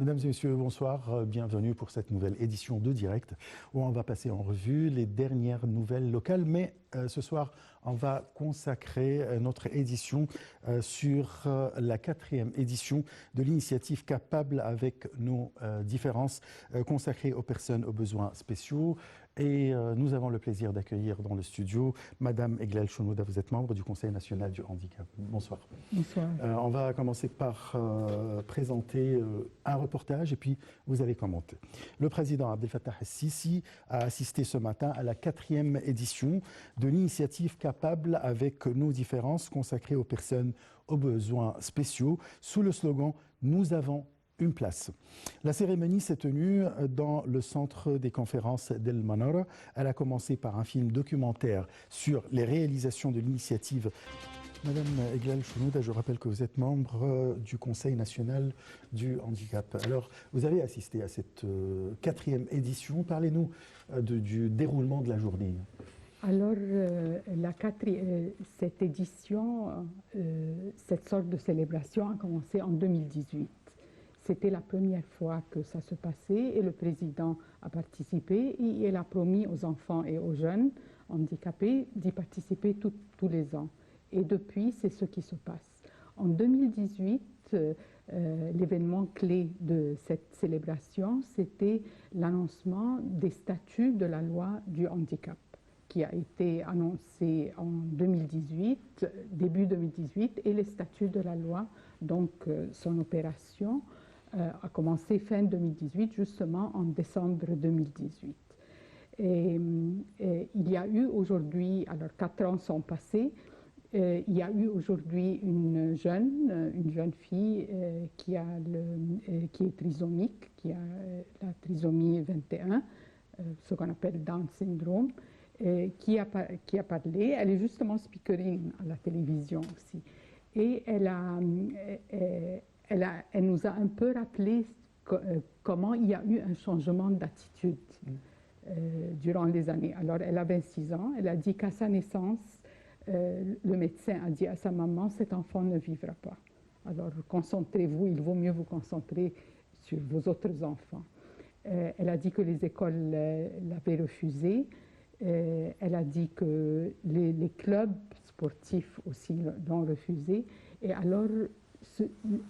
Mesdames et messieurs, bonsoir. Bienvenue pour cette nouvelle édition de Direct où on va passer en revue les dernières nouvelles locales. Mais ce soir, on va consacrer notre édition sur la 4e édition de l'initiative Capable avec nos différences consacrée aux personnes aux besoins spéciaux. Et nous avons le plaisir d'accueillir dans le studio Madame Eglal Chounouda. Vous êtes membre du Conseil national du handicap. Bonsoir. Bonsoir. On va commencer par présenter un reportage et puis vous allez commenter. Le président Abdel Fattah el-Sisi a assisté ce matin à la 4e édition de l'initiative Capable avec nos différences consacrée aux personnes aux besoins spéciaux sous le slogan « Nous avons une place ». La cérémonie s'est tenue dans le centre des conférences d'El Manara. Elle a commencé par un film documentaire sur les réalisations de l'initiative. Madame Eglal Chounouda, je rappelle que vous êtes membre du Conseil national du handicap. Alors, vous avez assisté à cette 4e édition. Parlez-nous du déroulement de la journée. Alors, cette édition, cette sorte de célébration a commencé en 2018. C'était la première fois que ça se passait et le président a participé et il a promis aux enfants et aux jeunes handicapés d'y participer tous les ans. Et depuis, c'est ce qui se passe. En 2018, l'événement clé de cette célébration, c'était l'annoncement des statuts de la loi du handicap, qui a été annoncé en 2018, début 2018, et les statuts de la loi, donc son opération, a commencé fin 2018, justement en décembre 2018. Et il y a eu aujourd'hui, alors 4 ans sont passés, il y a eu aujourd'hui une jeune fille qui est trisomique, qui a la trisomie 21, ce qu'on appelle Down syndrome, qui a parlé. Elle est justement speakerine à la télévision aussi. Et elle nous a un peu rappelé comment il y a eu un changement d'attitude durant les années. Alors, elle a 26 ans. Elle a dit qu'à sa naissance, le médecin a dit à sa maman, cet enfant ne vivra pas. Alors, concentrez-vous, il vaut mieux vous concentrer sur vos autres enfants. Elle a dit que les écoles l'avaient refusé. Elle a dit que les clubs sportifs aussi l'ont refusé. Et alors,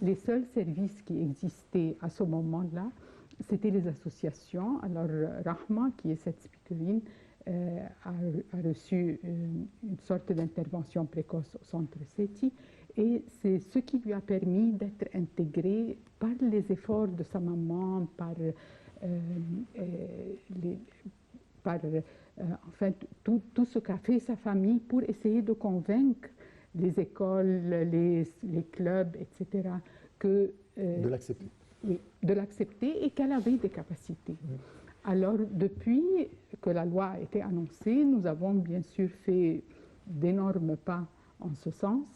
les seuls services qui existaient à ce moment-là, c'était les associations. Alors, Rahma, qui est cette speakerine, a reçu une sorte d'intervention précoce au centre SETI et c'est ce qui lui a permis d'être intégrée par les efforts de sa maman, enfin, tout ce qu'a fait sa famille pour essayer de convaincre les écoles, les clubs, etc., de l'accepter. Oui, de l'accepter et qu'elle avait des capacités. Alors, depuis que la loi a été annoncée, nous avons bien sûr fait d'énormes pas en ce sens.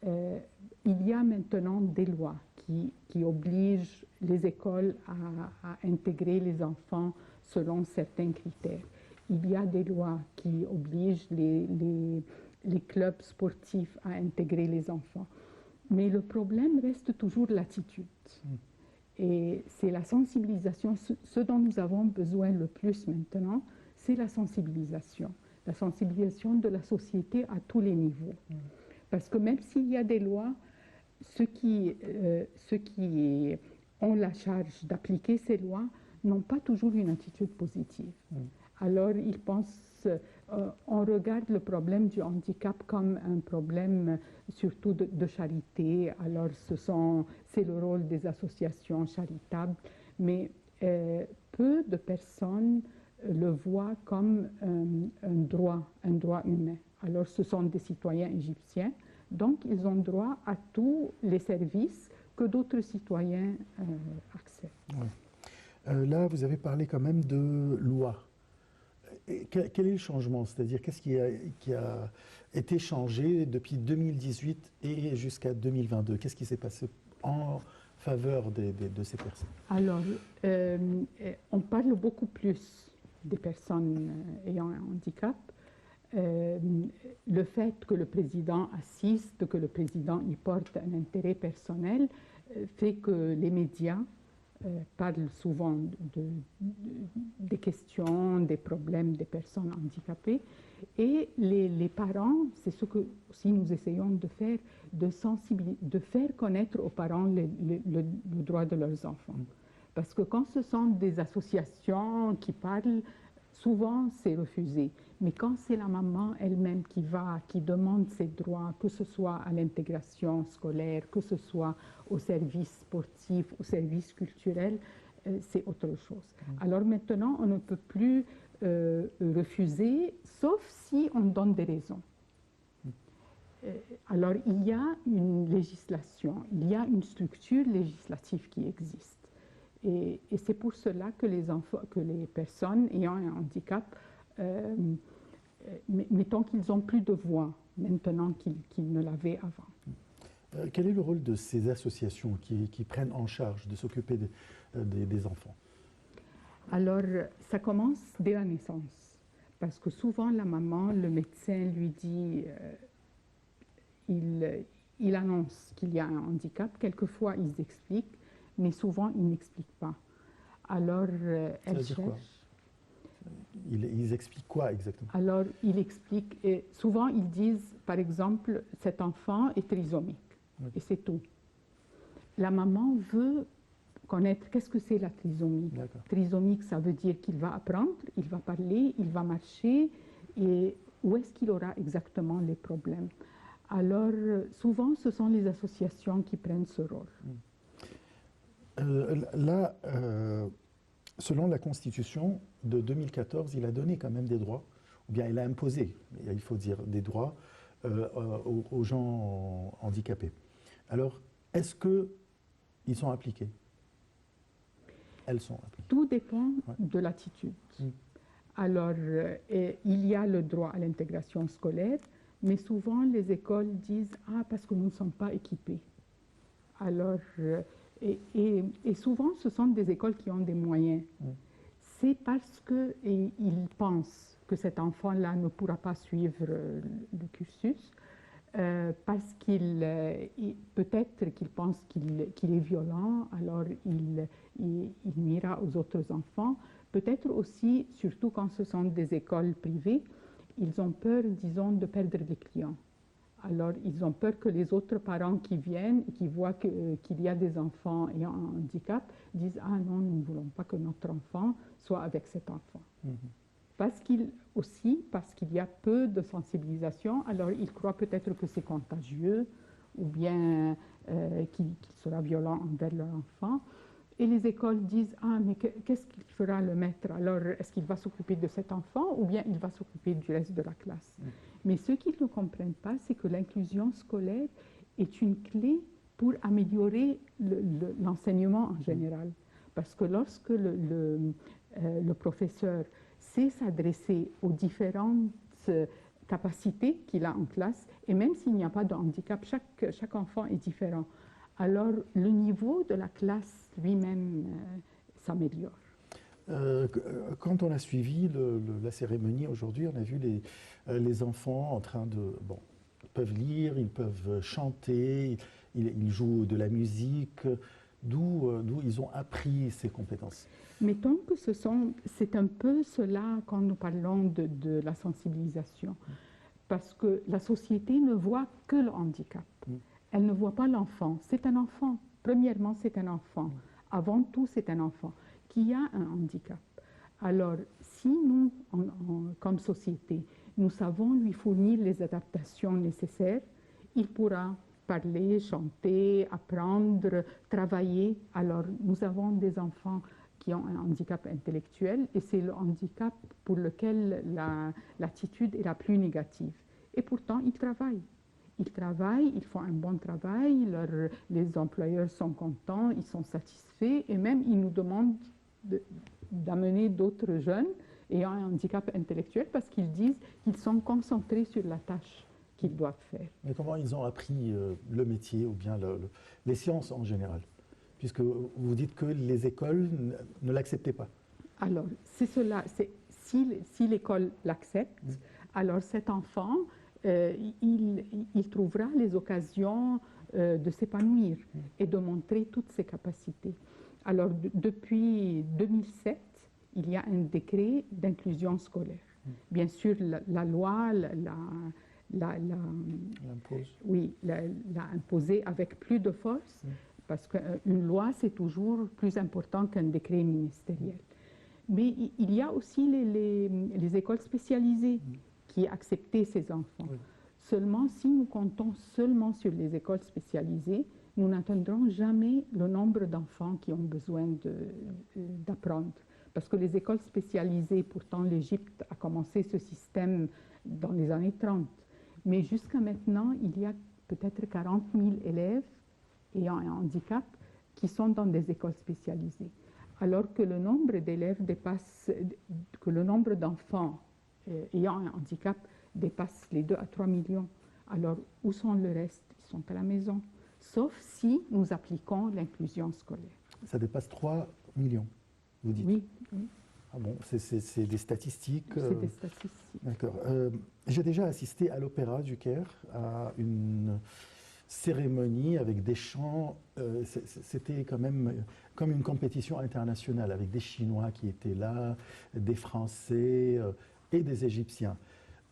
Il y a maintenant des lois qui obligent les écoles à intégrer les enfants selon certains critères. Il y a des lois qui obligent les clubs sportifs à intégrer les enfants. Mais le problème reste toujours l'attitude. Et c'est la sensibilisation. Ce dont nous avons besoin le plus maintenant, c'est la sensibilisation. La sensibilisation de la société à tous les niveaux. Parce que même s'il y a des lois, ceux qui ont la charge d'appliquer ces lois n'ont pas toujours une attitude positive. Alors, ils pensent, on regarde le problème du handicap comme un problème surtout de charité. Alors, c'est le rôle des associations charitables, mais peu de personnes le voient comme un droit humain. Alors, ce sont des citoyens égyptiens, donc ils ont droit à tous les services que d'autres citoyens accèdent. Oui. Là, vous avez parlé quand même de loi. Quel est le changement? C'est-à-dire, qu'est-ce qui a été changé depuis 2018 et jusqu'à 2022? Qu'est-ce qui s'est passé en faveur de ces personnes? Alors, on parle beaucoup plus des personnes ayant un handicap. Le fait que le président assiste, que le président y porte un intérêt personnel, fait que les médias parle souvent des questions, des problèmes des personnes handicapées. Et les parents, c'est ce que aussi nous essayons de faire, de faire connaître aux parents le droit de leurs enfants. Parce que quand ce sont des associations qui parlent, souvent c'est refusé. Mais quand c'est la maman elle-même qui demande ses droits, que ce soit à l'intégration scolaire, que ce soit au service sportif, au service culturel, c'est autre chose. Alors maintenant, on ne peut plus refuser, sauf si on donne des raisons. Alors il y a une législation, il y a une structure législative qui existe. Et c'est pour cela que les personnes ayant un handicap, mettons qu'ils n'ont plus de voix maintenant qu'ils ne l'avaient avant. Quel est le rôle de ces associations qui prennent en charge de s'occuper des enfants? Alors, ça commence dès la naissance. Parce que souvent, la maman, le médecin lui dit, il annonce qu'il y a un handicap. Quelquefois, ils expliquent, mais souvent, ils n'expliquent pas. Alors, elle cherche. Ils expliquent quoi exactement? Alors, ils expliquent, et souvent, ils disent, par exemple, cet enfant est trisomique. Oui. Et c'est tout. La maman veut connaître qu'est-ce que c'est la trisomie. Trisomique, ça veut dire qu'il va apprendre, il va parler, il va marcher, et où est-ce qu'il aura exactement les problèmes. Alors, souvent, ce sont les associations qui prennent ce rôle. Là, selon la Constitution de 2014, il a donné quand même des droits, ou bien il a imposé, il faut dire, des droits aux gens handicapés. Alors, est-ce qu'ils sont appliqués? Elles sont appliquées. Tout dépend de l'attitude. Alors, il y a le droit à l'intégration scolaire, mais souvent les écoles disent « Ah, parce que nous ne sommes pas équipés ». Alors, et souvent, ce sont des écoles qui ont des moyens. C'est parce qu'ils pensent que cet enfant-là ne pourra pas suivre le cursus, parce peut-être qu'il pense qu'il est violent, alors il nuira aux autres enfants. Peut-être aussi, surtout quand ce sont des écoles privées, ils ont peur, disons, de perdre des clients. Alors, ils ont peur que les autres parents qui viennent et qui voient qu'il y a des enfants ayant un handicap disent « Ah non, nous ne voulons pas que notre enfant soit avec cet enfant. Parce qu'il y a peu de sensibilisation, alors ils croient peut-être que c'est contagieux ou bien qu'il sera violent envers leur enfant. Et les écoles disent « Ah, mais qu'est-ce qu'il fera le maître? Alors, est-ce qu'il va s'occuper de cet enfant ou bien il va s'occuper du reste de la classe ?» Mais ce qu'ils ne comprennent pas, c'est que l'inclusion scolaire est une clé pour améliorer l'enseignement en général. Parce que lorsque le professeur sait s'adresser aux différentes capacités qu'il a en classe, et même s'il n'y a pas de handicap, chaque enfant est différent. Alors, le niveau de la classe lui-même s'améliore. Quand on a suivi la cérémonie aujourd'hui, on a vu les enfants en train de... Bon, ils peuvent lire, ils peuvent chanter, ils jouent de la musique. D'où ils ont appris ces compétences? Mettons que c'est un peu cela quand nous parlons de la sensibilisation. Parce que la société ne voit que le handicap. Elle ne voit pas l'enfant. C'est un enfant. Premièrement, c'est un enfant. Avant tout, c'est un enfant qui a un handicap. Alors, si nous, comme société, nous savons lui fournir les adaptations nécessaires, il pourra parler, chanter, apprendre, travailler. Alors, nous avons des enfants qui ont un handicap intellectuel et c'est le handicap pour lequel l'attitude est la plus négative. Et pourtant, ils travaillent. Ils travaillent, ils font un bon travail, les employeurs sont contents, ils sont satisfaits et même ils nous demandent d'amener d'autres jeunes ayant un handicap intellectuel parce qu'ils disent qu'ils sont concentrés sur la tâche qu'ils doivent faire. Mais comment ils ont appris le métier ou bien les sciences en général? Puisque vous dites que les écoles ne l'acceptaient pas. Alors, c'est cela. Si l'école l'accepte, alors cet enfant, il trouvera les occasions de s'épanouir et de montrer toutes ses capacités. Alors, depuis 2007, il y a un décret d'inclusion scolaire. Bien sûr, la loi oui, l'a imposé avec plus de force, parce qu'une loi, c'est toujours plus important qu'un décret ministériel. Mais il y a aussi les écoles spécialisées qui acceptaient ces enfants. Oui. Seulement, si nous comptons seulement sur les écoles spécialisées, nous n'atteindrons jamais le nombre d'enfants qui ont besoin d'apprendre. Parce que les écoles spécialisées, pourtant l'Égypte a commencé ce système dans les années 30. Mais jusqu'à maintenant, il y a peut-être 40 000 élèves ayant un handicap qui sont dans des écoles spécialisées. Alors que le nombre d'élèves dépasse, que le nombre d'enfants ayant un handicap dépasse les 2 à 3 millions. Alors, où sont le reste? Ils sont à la maison. Sauf si nous appliquons l'inclusion scolaire. Ça dépasse 3 millions, vous dites? Oui. Oui. Ah bon, c'est des statistiques. C'est des statistiques. D'accord. J'ai déjà assisté à l'Opéra du Caire, à une cérémonie avec des chants. C'était quand même comme une compétition internationale, avec des Chinois qui étaient là, des Français et des Égyptiens.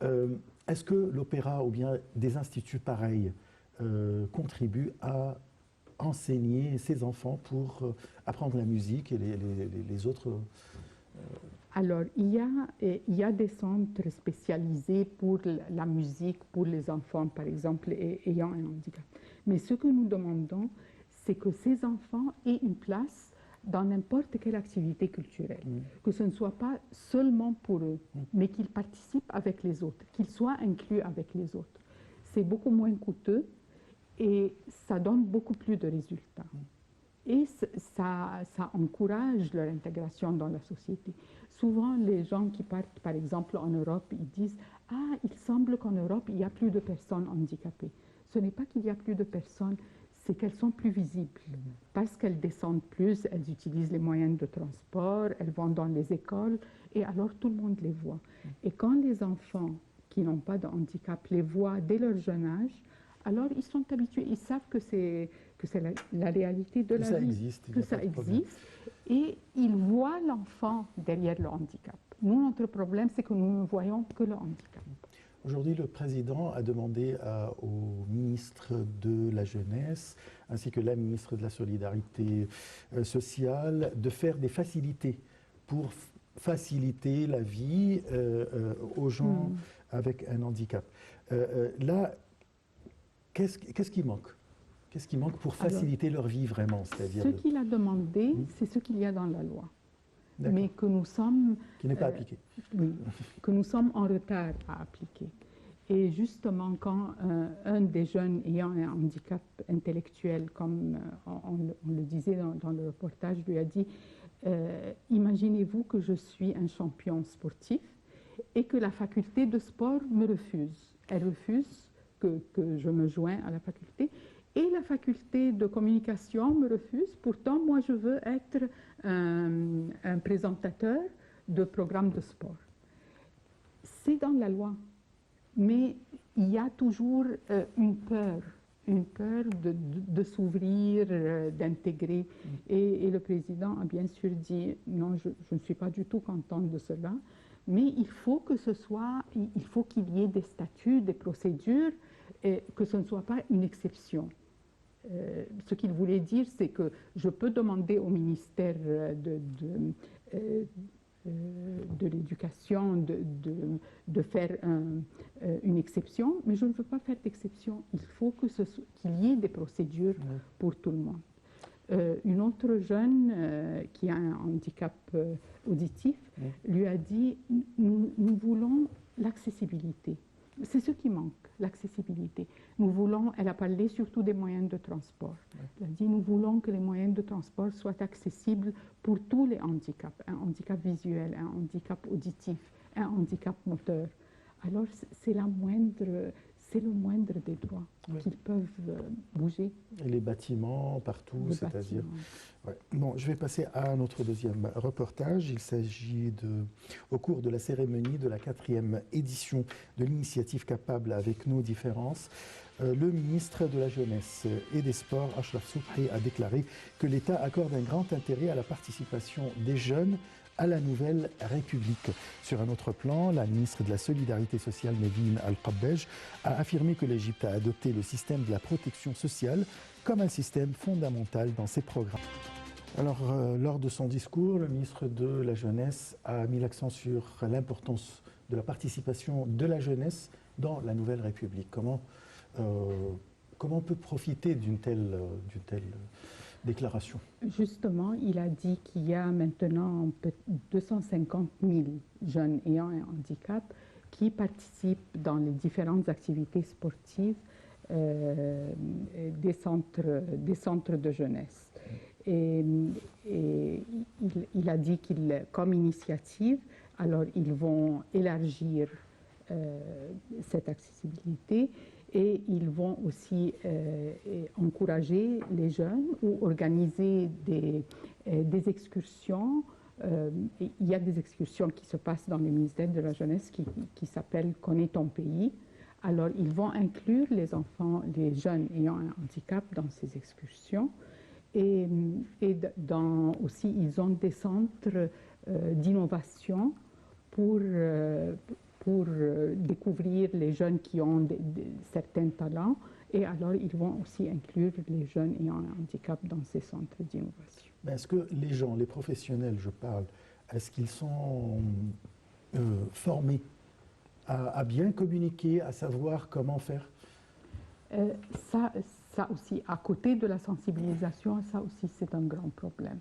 Est-ce que l'opéra ou bien des instituts pareils contribuent à enseigner ces enfants pour apprendre la musique et les autres Alors, il y a des centres spécialisés pour la musique, pour les enfants, par exemple, ayant un handicap. Mais ce que nous demandons, c'est que ces enfants aient une place dans n'importe quelle activité culturelle. Que ce ne soit pas seulement pour eux, mais qu'ils participent avec les autres, qu'ils soient inclus avec les autres. C'est beaucoup moins coûteux et ça donne beaucoup plus de résultats. Et ça encourage leur intégration dans la société. Souvent, les gens qui partent, par exemple, en Europe, ils disent « Ah, il semble qu'en Europe, il y a plus de personnes handicapées. » Ce n'est pas qu'il y a plus de personnes, c'est qu'elles sont plus visibles. Parce qu'elles descendent plus, elles utilisent les moyens de transport, elles vont dans les écoles, et alors tout le monde les voit. Et quand les enfants qui n'ont pas de handicap les voient dès leur jeune âge, alors ils sont habitués, ils savent que c'est la réalité de la vie, que ça existe, et ils voient l'enfant derrière le handicap. Nous, notre problème, c'est que nous ne voyons que le handicap. Aujourd'hui, le président a demandé au ministre de la Jeunesse ainsi que la ministre de la Solidarité sociale de faire des facilités pour faciliter la vie aux gens avec un handicap. Là, qu'est-ce qui manque? Qu'est-ce qui manque pour faciliter leur vie vraiment? Ce qu'il a demandé, c'est ce qu'il y a dans la loi. Mais que nous sommes... Qui n'est pas appliqué. Oui, que nous sommes en retard à appliquer. Et justement, quand un des jeunes ayant un handicap intellectuel, comme on le disait dans le reportage, lui a dit imaginez-vous que je suis un champion sportif et que la faculté de sport me refuse. Elle refuse que je me joins à la faculté. Et la faculté de communication me refuse. Pourtant, moi, je veux être un présentateur de programmes de sport. C'est dans la loi. Mais il y a toujours une peur de s'ouvrir, d'intégrer. Et le président a bien sûr dit, non, je ne suis pas du tout contente de cela, mais il faut que ce soit, il faut qu'il y ait des statuts, des procédures, et que ce ne soit pas une exception. Ce qu'il voulait dire, c'est que je peux demander au ministère de l'Éducation de faire une exception, mais je ne veux pas faire d'exception. Il faut qu'il y ait des procédures pour tout le monde. Une autre jeune qui a un handicap auditif lui a dit nous voulons l'accessibilité. C'est ce qui manque, l'accessibilité. Nous voulons, elle a parlé surtout des moyens de transport. Elle a dit nous voulons que les moyens de transport soient accessibles pour tous les handicaps, un handicap visuel, un handicap auditif, un handicap moteur. Alors c'est la moindre, c'est le moindre des droits qu'ils peuvent bouger. Et les bâtiments partout, c'est-à-dire... Ouais. Bon, je vais passer à notre deuxième reportage. Il s'agit au cours de la cérémonie de la 4e édition de l'initiative Capable avec nos différences. Le ministre de la Jeunesse et des Sports, Achraf Souhri, a déclaré que l'État accorde un grand intérêt à la participation des jeunes à la nouvelle République. Sur un autre plan, la ministre de la Solidarité sociale, Nevin Al-Qabbaj, a affirmé que l'Égypte a adopté le système de la protection sociale comme un système fondamental dans ses programmes. Alors, lors de son discours, le ministre de la Jeunesse a mis l'accent sur l'importance de la participation de la jeunesse dans la nouvelle République. Comment on peut profiter d'une telle déclaration? Justement, il a dit qu'il y a maintenant 250 000 jeunes ayant un handicap qui participent dans les différentes activités sportives des centres de jeunesse. Et il a dit qu'il, comme initiative, alors ils vont élargir cette accessibilité. Et ils vont aussi encourager les jeunes ou organiser des excursions. Il y a des excursions qui se passent dans le ministère de la Jeunesse qui s'appellent « Connais ton pays ». Alors, ils vont inclure les enfants, les jeunes ayant un handicap dans ces excursions. Et aussi, ils ont des centres d'innovation pour découvrir les jeunes qui ont certains talents, et alors ils vont aussi inclure les jeunes ayant un handicap dans ces centres d'innovation. Est-ce que les gens, les professionnels, je parle, est-ce qu'ils sont formés à bien communiquer, à savoir comment faire? Ça aussi, à côté de la sensibilisation, ça aussi c'est un grand problème.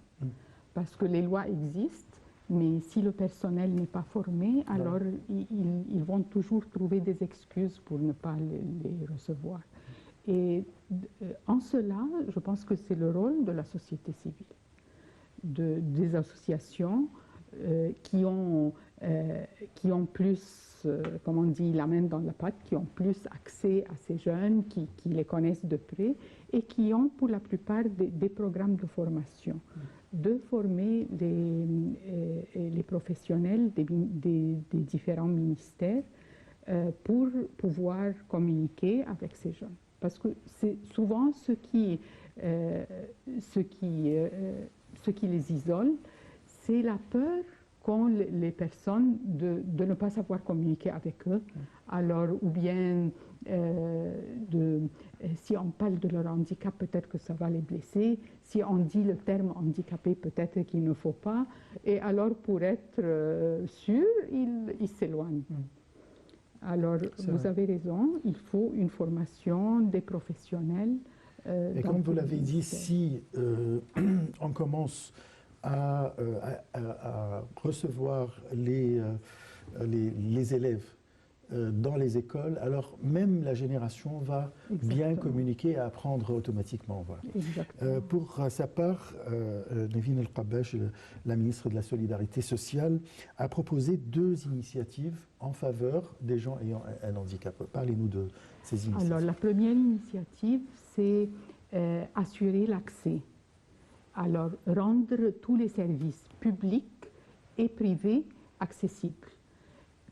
Parce que les lois existent, mais si le personnel n'est pas formé, alors ils vont toujours trouver des excuses pour ne pas les recevoir. Et en cela, je pense que c'est le rôle de la société civile, des associations qui ont plus, comme on dit, la main dans la pâte, qui ont plus accès à ces jeunes, qui les connaissent de près et qui ont pour la plupart des programmes de formation. De former les professionnels des différents ministères pour pouvoir communiquer avec ces jeunes. Parce que c'est souvent ce qui les isole, c'est la peur qu'ont les personnes de ne pas savoir communiquer avec eux. Alors, ou bien si on parle de leur handicap, peut-être que ça va les blesser. Si on dit le terme handicapé, peut-être qu'il ne faut pas. Et alors, pour être sûr, ils s'éloignent. Alors, vous avez raison, il faut une formation des professionnels. Et comme vous l'avez dit, si on commence à recevoir les élèves dans les écoles, alors même la génération va bien communiquer et apprendre automatiquement. Voilà. Pour sa part, Nevin Al-Qabbaj, la ministre de la Solidarité sociale, a proposé 2 initiatives en faveur des gens ayant un handicap. Parlez-nous de ces initiatives. Alors, la première initiative, c'est assurer l'accès. Alors, rendre tous les services publics et privés accessibles.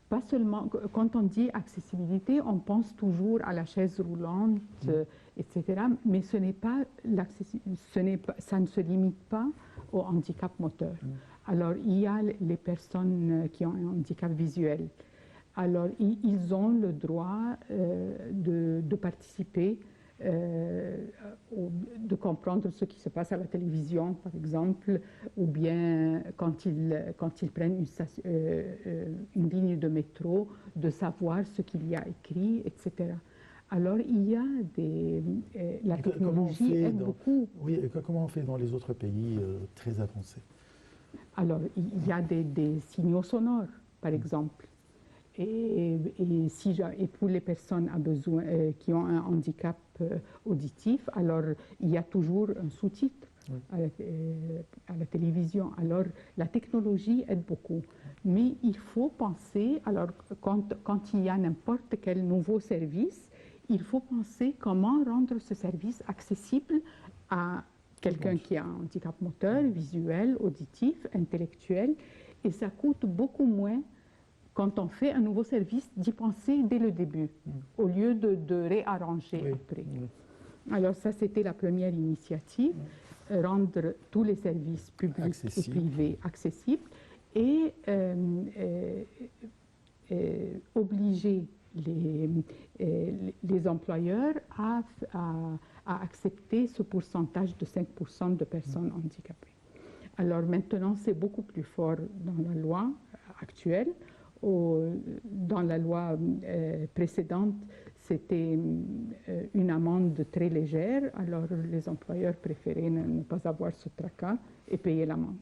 Pas seulement, quand on dit accessibilité, on pense toujours à la chaise roulante, etc. Mais ça ne se limite pas au handicap moteur. Alors, il y a les personnes qui ont un handicap visuel. Alors, ils ont le droit de participer, de comprendre ce qui se passe à la télévision, par exemple, ou bien quand ils prennent une ligne de métro, de savoir ce qu'il y a écrit, etc. Alors, il y a la technologie aide beaucoup. Oui, et comment on fait dans les autres pays très avancés? Alors, il y a des signaux sonores, par exemple. Et pour les personnes qui ont un handicap auditif, alors il y a toujours un sous-titre à la télévision. Alors la technologie aide beaucoup. Mais il faut penser, alors quand il y a n'importe quel nouveau service, il faut penser comment rendre ce service accessible à quelqu'un qui a un handicap moteur, visuel, auditif, intellectuel, et ça coûte beaucoup moins quand on fait un nouveau service d'y penser dès le début, au lieu de réarranger après. Alors ça, c'était la première initiative, rendre tous les services publics et privés accessibles et obliger les employeurs à accepter ce pourcentage de 5% de personnes handicapées. Alors maintenant, c'est beaucoup plus fort dans la loi actuelle. Dans la loi précédente, c'était une amende très légère. Alors les employeurs préféraient ne pas avoir ce tracas et payer l'amende.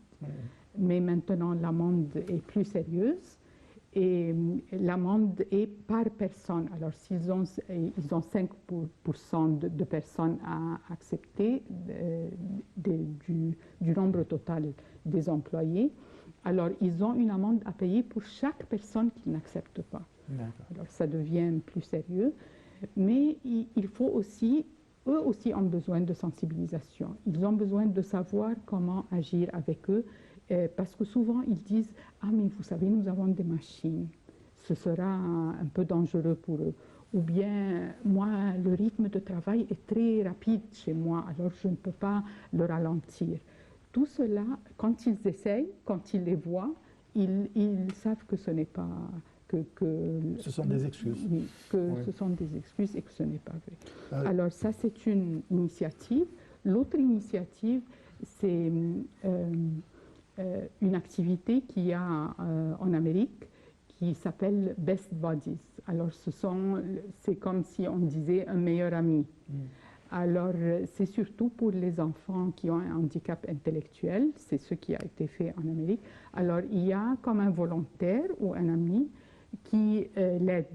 Mais maintenant, l'amende est plus sérieuse. Et l'amende est par personne. Alors, s'ils ont 5% de personnes à accepter du nombre total des employés, alors ils ont une amende à payer pour chaque personne qu'ils n'acceptent pas. Alors, ça devient plus sérieux. Mais il faut aussi, eux aussi ont besoin de sensibilisation. Ils ont besoin de savoir comment agir avec eux. Parce que souvent, ils disent « Ah, mais vous savez, nous avons des machines. Ce sera un peu dangereux pour eux. » Ou bien « Moi, le rythme de travail est très rapide chez moi, alors je ne peux pas le ralentir. » Tout cela, quand ils essayent, quand ils les voient, ils savent que ce n'est pas... ce sont des excuses. Oui, ce sont des excuses et que ce n'est pas vrai. Alors ça, c'est une initiative. L'autre initiative, c'est... une activité qu'il y a en Amérique qui s'appelle Best Buddies. Alors, c'est comme si on disait un meilleur ami. Alors, c'est surtout pour les enfants qui ont un handicap intellectuel. C'est ce qui a été fait en Amérique. Alors, il y a comme un volontaire ou un ami qui l'aide,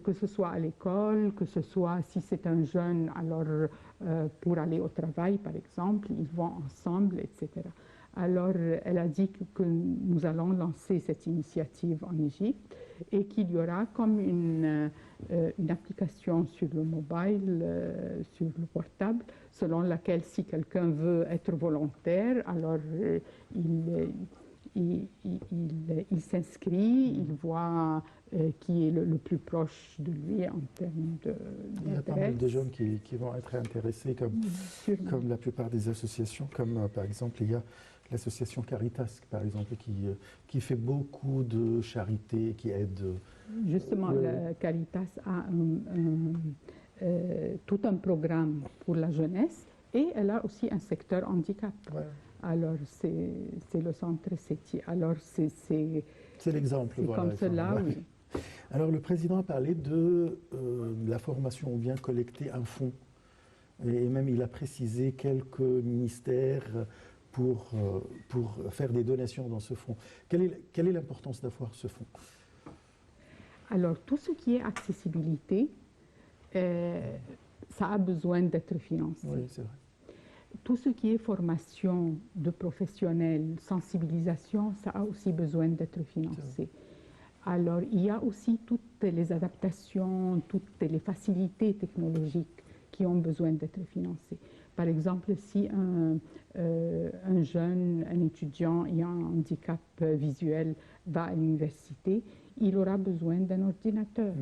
que ce soit à l'école, que ce soit si c'est un jeune, alors pour aller au travail, par exemple, ils vont ensemble, etc. Alors, elle a dit que nous allons lancer cette initiative en Égypte et qu'il y aura comme une application sur le mobile, sur le portable, selon laquelle si quelqu'un veut être volontaire, alors il s'inscrit, il voit qui est le plus proche de lui en termes de... Il y a pas mal de jeunes qui vont être intéressés, comme la plupart des associations, comme par exemple, il y a l'association Caritas, par exemple, qui fait beaucoup de charité, qui aide... Justement, la Caritas a tout un programme pour la jeunesse et elle a aussi un secteur handicap. Alors, c'est le centre CETI. Alors, c'est l'exemple. C'est comme cela, oui. Alors, le président a parlé de la formation ou bien collecter un fonds. Et même, il a précisé quelques ministères pour faire des donations dans ce fonds. Quelle est l'importance d'avoir ce fonds? Alors, tout ce qui est accessibilité, ça a besoin d'être financé. Oui, c'est vrai. Tout ce qui est formation de professionnels, sensibilisation, ça a aussi besoin d'être financé. Alors, il y a aussi toutes les adaptations, toutes les facilités technologiques qui ont besoin d'être financées. Par exemple, si un jeune, un étudiant ayant un handicap visuel va à l'université, il aura besoin d'un ordinateur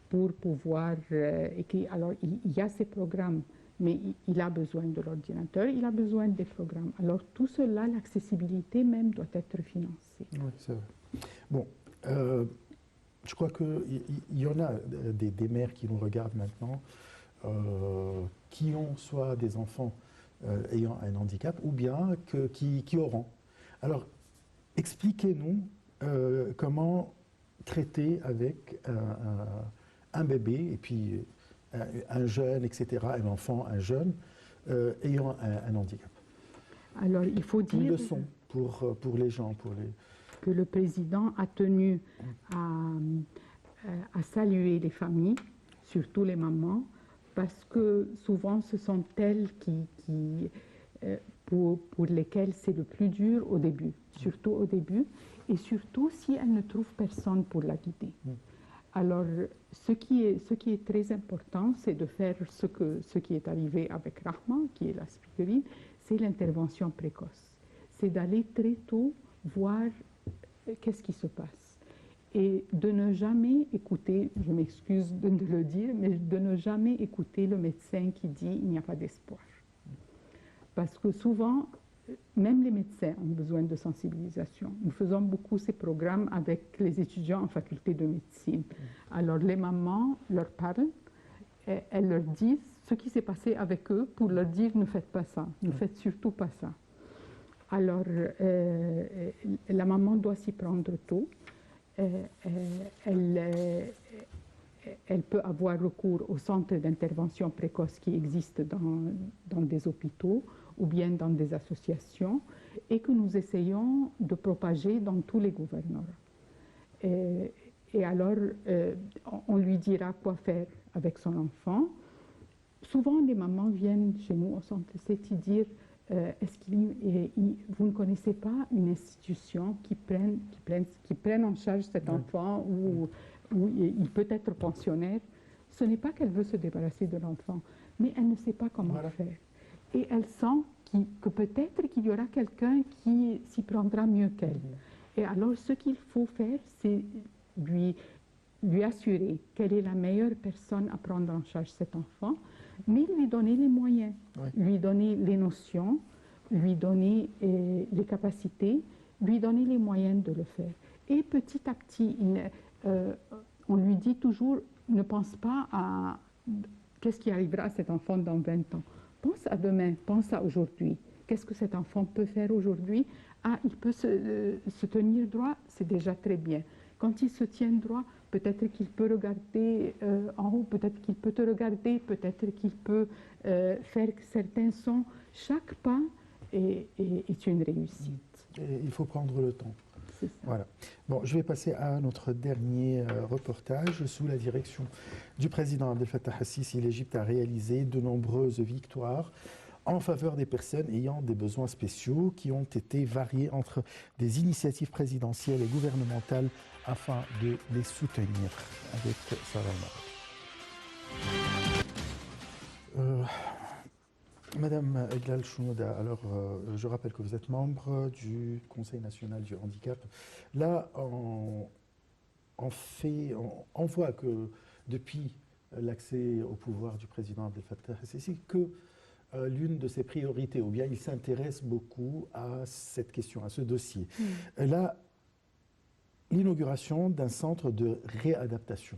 pour pouvoir écrire. Alors, il y a ces programmes, mais il a besoin de l'ordinateur, il a besoin des programmes. Alors, tout cela, l'accessibilité même doit être financée. Oui, c'est vrai. Bon, je crois qu'il y en a des mères qui nous regardent maintenant, qui ont soit des enfants ayant un handicap ou bien qui auront. Alors, expliquez-nous comment traiter avec un bébé et puis un jeune, etc., un enfant, un jeune ayant un handicap. Alors, il faut dire... Une leçon pour les gens, que le président a tenu à saluer les familles, surtout les mamans, parce que souvent ce sont elles pour lesquelles c'est le plus dur au début, surtout au début, et surtout si elles ne trouvent personne pour la guider. Alors, ce qui est très important, c'est de faire ce qui est arrivé avec Rahma, qui est la spiruline, c'est l'intervention précoce. C'est d'aller très tôt voir qu'est-ce qui se passe. Et de ne jamais écouter, je m'excuse de le dire, mais de ne jamais écouter le médecin qui dit il n'y a pas d'espoir. Parce que souvent, même les médecins ont besoin de sensibilisation. Nous faisons beaucoup ces programmes avec les étudiants en faculté de médecine. Alors les mamans leur parlent, elles leur disent ce qui s'est passé avec eux pour leur dire ne faites pas ça, ne faites surtout pas ça. Alors la maman doit s'y prendre tôt. Elle peut avoir recours au centre d'intervention précoce qui existe dans des hôpitaux ou bien dans des associations et que nous essayons de propager dans tous les gouvernements. Et alors, on lui dira quoi faire avec son enfant. Souvent, les mamans viennent chez nous au centre CETI dire est-ce que vous ne connaissez pas une institution qui prenne en charge cet enfant ou il peut être pensionnaire. Ce n'est pas qu'elle veut se débarrasser de l'enfant, mais elle ne sait pas comment faire. Et elle sent que peut-être qu'il y aura quelqu'un qui s'y prendra mieux qu'elle. Et alors, ce qu'il faut faire, c'est lui assurer qu'elle est la meilleure personne à prendre en charge cet enfant, mais lui donner les moyens, lui donner les notions, lui donner les capacités, lui donner les moyens de le faire. Et petit à petit, on lui dit toujours, ne pense pas à qu'est-ce qui arrivera à cet enfant dans 20 ans. Pense à demain, pense à aujourd'hui. Qu'est-ce que cet enfant peut faire aujourd'hui? Ah, il peut se tenir droit, c'est déjà très bien. Quand il se tient droit, peut-être qu'il peut regarder en haut, peut-être qu'il peut te regarder, peut-être qu'il peut faire certains sons. Chaque pas est une réussite. Et il faut prendre le temps. C'est ça. Voilà. Bon, je vais passer à notre dernier reportage. Sous la direction du président Abdel Fattah el-Sisi, l'Égypte a réalisé de nombreuses victoires en faveur des personnes ayant des besoins spéciaux qui ont été variées entre des initiatives présidentielles et gouvernementales afin de les soutenir. Avec Sarah Omar. Madame Eglal Chounouda, alors je rappelle que vous êtes membre du Conseil national du handicap. Là, on voit que depuis l'accès au pouvoir du président Abdel Fattah el-Sisi, que l'une de ses priorités, ou bien il s'intéresse beaucoup à cette question, à ce dossier. Là, l'inauguration d'un centre de réadaptation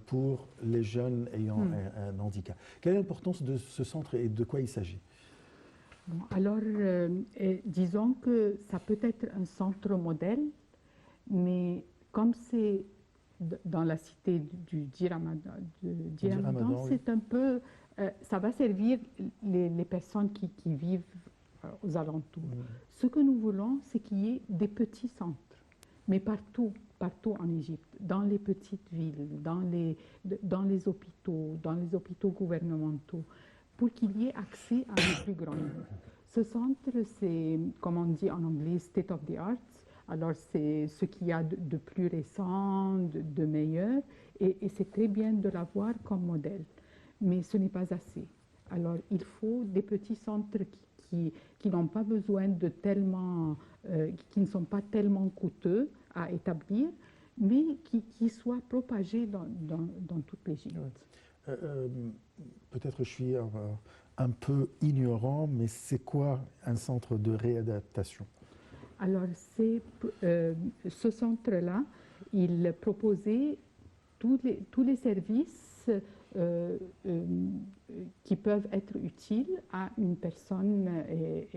pour les jeunes ayant un handicap. Quelle est l'importance de ce centre et de quoi il s'agit? Alors, disons que ça peut être un centre modèle, mais comme c'est dans la cité du Ramadan, c'est un peu... ça va servir les personnes qui vivent aux alentours. Ce que nous voulons, c'est qu'il y ait des petits centres, mais partout en Égypte, dans les petites villes, dans les hôpitaux gouvernementaux, pour qu'il y ait accès à un plus grand nombre. Ce centre, c'est, comme on dit en anglais, state of the art. Alors, c'est ce qu'il y a de plus récent, de meilleur, et c'est très bien de l'avoir comme modèle. Mais ce n'est pas assez. Alors, il faut des petits centres qui n'ont pas besoin de tellement, qui ne sont pas tellement coûteux à établir, mais qui soient propagés dans toute l'Égypte. Peut-être je suis un peu ignorant, mais c'est quoi un centre de réadaptation? Alors, ce centre-là, il proposait tous les services qui peuvent être utiles à une personne et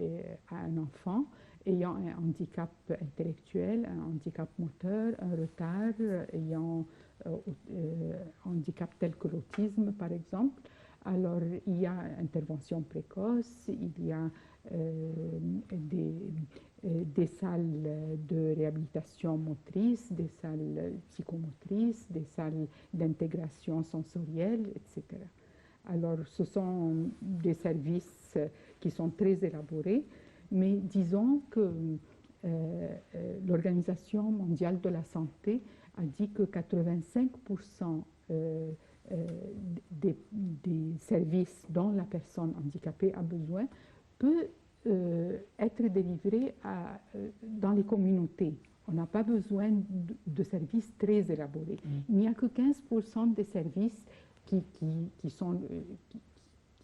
à un enfant ayant un handicap intellectuel, un handicap moteur, un retard, ayant un handicap tel que l'autisme, par exemple. Alors, il y a intervention précoce, il y a des salles de réhabilitation motrice, des salles psychomotrices, des salles d'intégration sensorielle, etc. Alors, ce sont des services qui sont très élaborés, mais disons que l'Organisation mondiale de la santé a dit que 85% des services dont la personne handicapée a besoin peut être délivré dans les communautés. On n'a pas besoin de services très élaborés. Il n'y a que 15% des services qui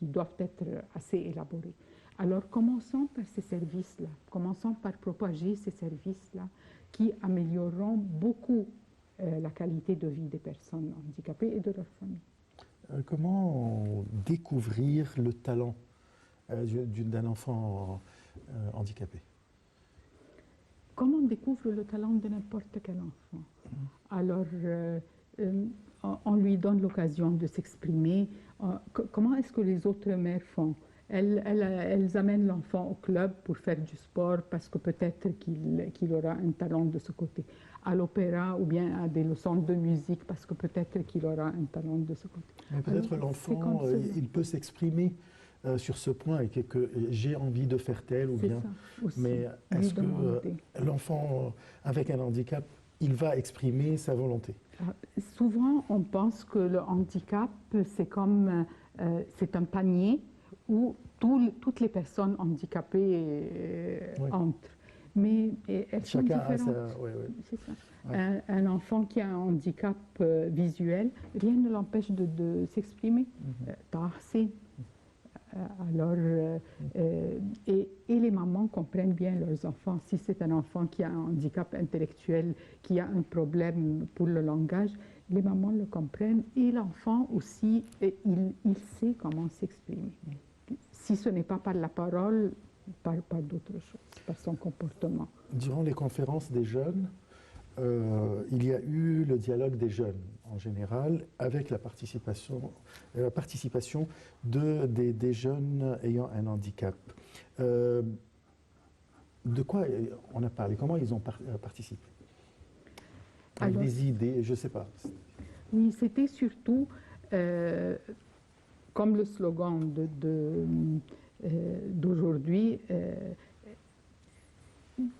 doivent être assez élaborés. Alors commençons par ces services-là, commençons par propager ces services-là qui amélioreront beaucoup la qualité de vie des personnes handicapées et de leurs familles. Comment découvrir le talent d'un enfant handicapé? Comment on découvre le talent de n'importe quel enfant? Alors, on lui donne l'occasion de s'exprimer. Comment est-ce que les autres mères font? Elles amènent l'enfant au club pour faire du sport parce que peut-être qu'il aura un talent de ce côté. À l'opéra ou bien à des leçons de musique parce que peut-être qu'il aura un talent de ce côté. Peut-être l'enfant, il peut s'exprimer sur ce point et que j'ai envie de faire tel ou bien. Mais est-ce que l'enfant avec un handicap, il va exprimer sa volonté? Souvent, on pense que le handicap, c'est comme c'est un panier où toutes les personnes handicapées entrent. Mais elles sont différentes. C'est ça. Un enfant qui a un handicap visuel, rien ne l'empêche de s'exprimer. Alors, et les mamans comprennent bien leurs enfants. Si c'est un enfant qui a un handicap intellectuel, qui a un problème pour le langage, les mamans le comprennent et l'enfant aussi, il sait comment s'exprimer. Si ce n'est pas par la parole, par d'autres choses, par son comportement. Durant les conférences des jeunes, il y a eu le dialogue des jeunes en général avec la participation des jeunes ayant un handicap. De quoi on a parlé? Comment ils ont participé? Avec des idées, je ne sais pas. Oui, c'était surtout comme le slogan d'aujourd'hui,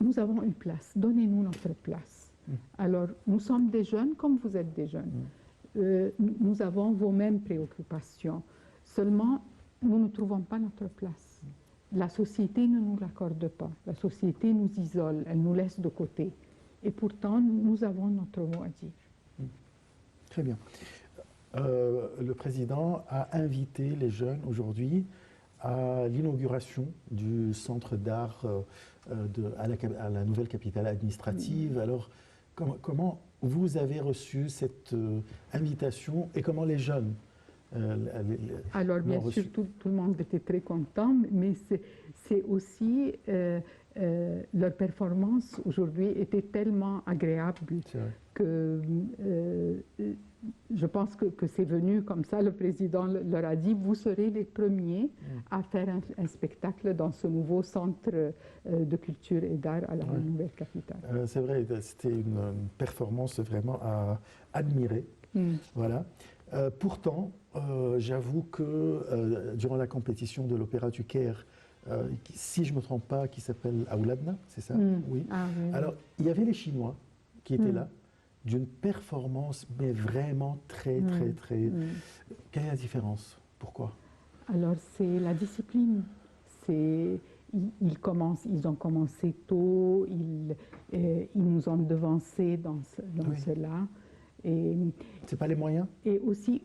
nous avons une place, donnez-nous notre place. Alors, nous sommes des jeunes comme vous êtes des jeunes. Nous avons vos mêmes préoccupations. Seulement, nous ne trouvons pas notre place. La société ne nous l'accorde pas. La société nous isole, elle nous laisse de côté. Et pourtant, nous avons notre mot à dire. Très bien. Le président a invité les jeunes aujourd'hui à l'inauguration du centre d'art à la nouvelle capitale administrative. Alors, comment vous avez reçu cette invitation et comment les jeunes Alors, bien sûr, tout le monde était très content, mais c'est aussi leur performance aujourd'hui était tellement agréable que je pense que c'est venu comme ça. Le président leur a dit, vous serez les premiers à faire un spectacle dans ce nouveau centre de culture et d'art à la nouvelle capitale. C'est vrai, c'était une performance vraiment à admirer. Voilà. Pourtant, j'avoue que durant la compétition de l'Opéra du Caire, si je ne me trompe pas, qui s'appelle Auladna, c'est ça? Oui. Ah, oui. Alors, il y avait les Chinois qui étaient là, d'une performance, mais vraiment très. Quelle est la différence? Pourquoi? Alors, c'est la discipline. Ils ont commencé tôt, ils nous ont devancés dans cela. C'est pas les moyens? Et aussi,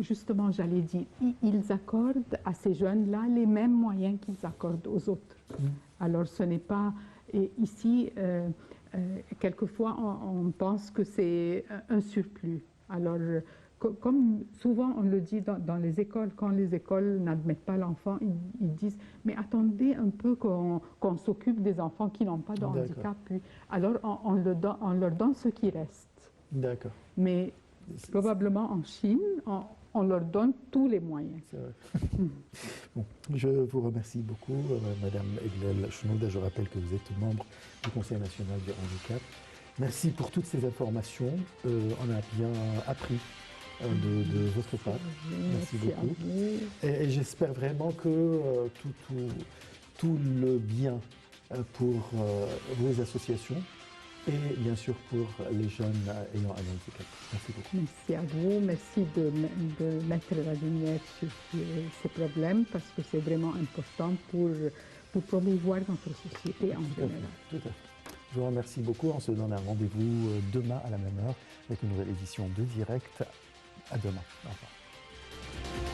justement, j'allais dire, ils accordent à ces jeunes-là les mêmes moyens qu'ils accordent aux autres. Alors, ce n'est pas... Et ici, quelquefois, on pense que c'est un surplus. Alors, comme souvent on le dit dans les écoles, quand les écoles n'admettent pas l'enfant, ils disent « mais attendez un peu qu'on s'occupe des enfants qui n'ont pas de handicap ». Alors, on leur donne ce qui reste. D'accord. Mais probablement en Chine, on leur donne tous les moyens. C'est vrai. Bon, je vous remercie beaucoup, Madame Eglel Chenouda. Je rappelle que vous êtes membre du Conseil national du handicap. Merci pour toutes ces informations. On a bien appris de votre part. Merci beaucoup. Et j'espère vraiment que tout le bien pour vos associations et bien sûr pour les jeunes ayant un handicap. Merci beaucoup. Merci à vous, merci de mettre la lumière sur ces problèmes parce que c'est vraiment important pour promouvoir notre société en général. Tout à fait. Je vous remercie beaucoup. On se donne un rendez-vous demain à la même heure avec une nouvelle édition de Direct. À demain. Au revoir.